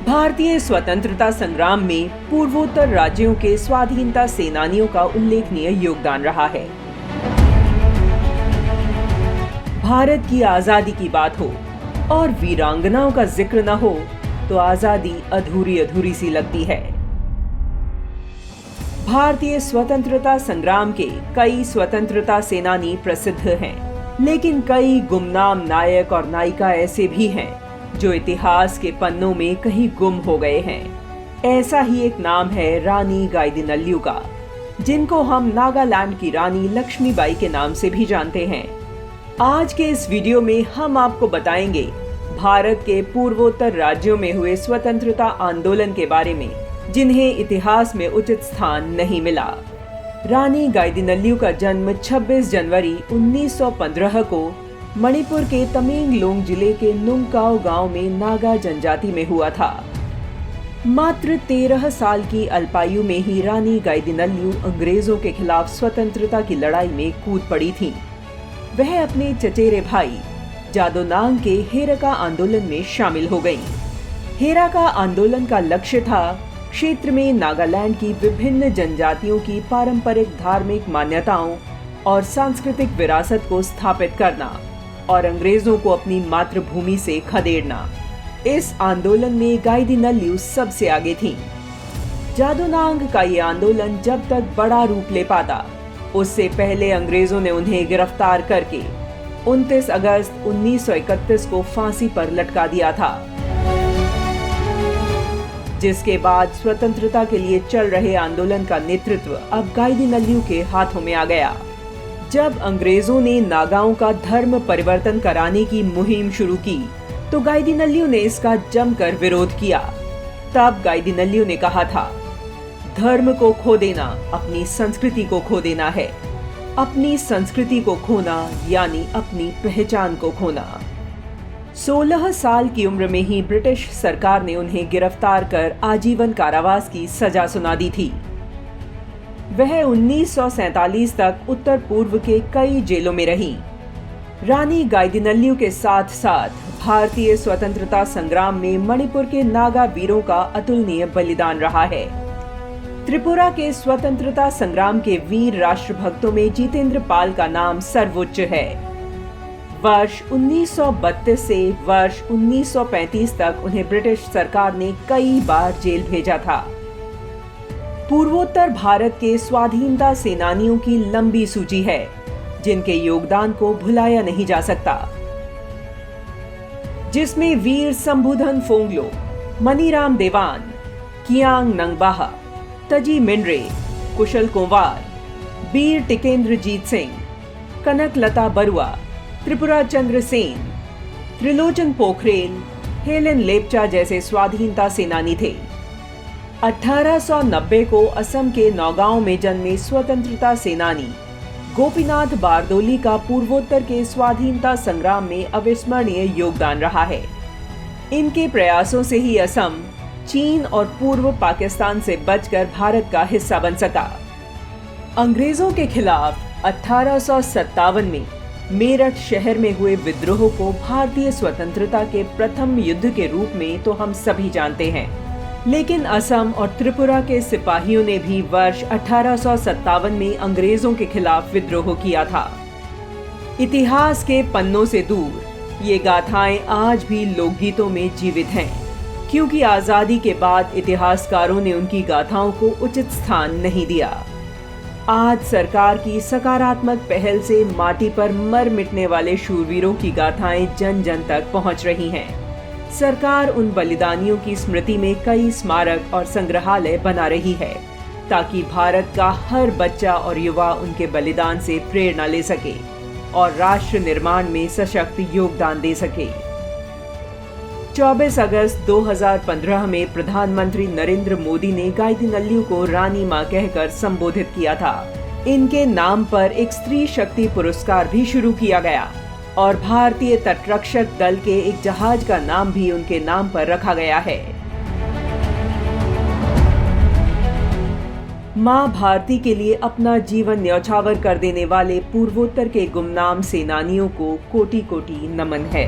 भारतीय स्वतंत्रता संग्राम में पूर्वोत्तर राज्यों के स्वाधीनता सेनानियों का उल्लेखनीय योगदान रहा है। भारत की आजादी की बात हो और वीरांगनाओं का जिक्र न हो तो आजादी अधूरी अधूरी सी लगती है। भारतीय स्वतंत्रता संग्राम के कई स्वतंत्रता सेनानी प्रसिद्ध हैं, लेकिन कई गुमनाम नायक और नायिका ऐसे भी हैं जो इतिहास के पन्नों में कहीं गुम हो गए हैं। ऐसा ही एक नाम है रानी गाइदिनल्यू का, जिनको हम नागालैंड की रानी लक्ष्मीबाई के नाम से भी जानते हैं। आज के इस वीडियो में हम आपको बताएंगे भारत के पूर्वोत्तर राज्यों में हुए स्वतंत्रता आंदोलन के बारे में, जिन्हें इतिहास में उचित स्थान नहीं मिला। रानी गाइदिनल्यू का जन्म 26 जनवरी 1915 को मणिपुर के तमेंगलोंग जिले के नुंगकाओ गांव में नागा जनजाति में हुआ था। मात्र 13 साल की अल्पायु में ही रानी गाइदिनल्यू अंग्रेजों के खिलाफ स्वतंत्रता की लड़ाई में कूद पड़ी थी। वह अपने चचेरे भाई जादोनांग के हेरका आंदोलन में शामिल हो गईं। हेरका आंदोलन का लक्ष्य था क्षेत्र में नागालैंड की विभिन्न जनजातियों की पारंपरिक धार्मिक मान्यताओं और सांस्कृतिक विरासत को स्थापित करना और अंग्रेजों को अपनी मातृभूमि से खदेड़ना। इस आंदोलन में गाइदिनल्यू सबसे आगे थीं। जादोनांग का ये आंदोलन जब तक बड़ा रूप ले पाता, उससे पहले अंग्रेजों ने उन्हें गिरफ्तार करके 29 अगस्त 1931 को फांसी पर लटका दिया था, जिसके बाद स्वतंत्रता के लिए चल रहे आंदोलन का नेतृत्व अब गाइदिनल्यू के हाथों में आ गया। जब अंग्रेजों ने नागाओं का धर्म परिवर्तन कराने की मुहिम शुरू की तो गाइदिनल्यू ने इसका जमकर विरोध किया। तब गाइदिनल्यू ने कहा था, धर्म को खो देना अपनी संस्कृति को खो देना है। अपनी संस्कृति को खोना यानी अपनी पहचान को खोना। 16 साल की उम्र में ही ब्रिटिश सरकार ने उन्हें गिरफ्तार कर आजीवन कारावास की सजा सुना दी थी। वह 1947 तक उत्तर पूर्व के कई जेलों में रही। रानी गाइदिनल्यू के साथ साथ भारतीय स्वतंत्रता संग्राम में मणिपुर के नागा वीरों का अतुलनीय बलिदान रहा है। त्रिपुरा के स्वतंत्रता संग्राम के वीर राष्ट्रभक्तों में जितेंद्र पाल का नाम सर्वोच्च है। वर्ष 1932 से वर्ष 1935 तक उन्हें ब्रिटिश सरकार ने कई बार जेल भेजा था। पूर्वोत्तर भारत के स्वाधीनता सेनानियों की लंबी सूची है, जिनके योगदान को भुलाया नहीं जा सकता, जिसमें वीर शंभुधन फोंगलो, मनीराम देवान, कियांग नंगबाहा, तजी मिंडरे, कुशल कुंवार, वीर टिकेंद्रजीत सिंह, कनकलता बरुआ, त्रिपुरा चंद्र सेन, त्रिलोचन पोखरेल, हेलेन लेप्चा जैसे स्वाधीनता सेनानी थे। 1890 को असम के नौगांव में जन्मे स्वतंत्रता सेनानी गोपीनाथ बारदोली का पूर्वोत्तर के स्वाधीनता संग्राम में अविस्मरणीय योगदान रहा है। इनके प्रयासों से ही असम चीन और पूर्व पाकिस्तान से बचकर भारत का हिस्सा बन सका। अंग्रेजों के खिलाफ 1857 में मेरठ शहर में हुए विद्रोह को भारतीय स्वतंत्रता के प्रथम युद्ध के रूप में तो हम सभी जानते हैं, लेकिन असम और त्रिपुरा के सिपाहियों ने भी वर्ष 1857 में अंग्रेजों के खिलाफ विद्रोह किया था। इतिहास के पन्नों से दूर ये गाथाएं आज भी लोकगीतों में जीवित हैं, क्योंकि आजादी के बाद इतिहासकारों ने उनकी गाथाओं को उचित स्थान नहीं दिया। आज सरकार की सकारात्मक पहल से माटी पर मर मिटने वाले शूरवीरों की गाथाएं जन जन तक पहुंच रही हैं। सरकार उन बलिदानियों की स्मृति में कई स्मारक और संग्रहालय बना रही है, ताकि भारत का हर बच्चा और युवा उनके बलिदान से प्रेरणा ले सके और राष्ट्र निर्माण में सशक्त योगदान दे सके। 24 अगस्त 2015 में प्रधानमंत्री नरेंद्र मोदी ने गाइदिनल्यू को रानी मां कहकर संबोधित किया था। इनके नाम पर एक स्त्री शक्ति पुरस्कार भी शुरू किया गया और भारतीय तटरक्षक दल के एक जहाज का नाम भी उनके नाम पर रखा गया है। मां भारती के लिए अपना जीवन न्यौछावर कर देने वाले पूर्वोत्तर के गुमनाम सेनानियों को कोटि कोटि नमन है।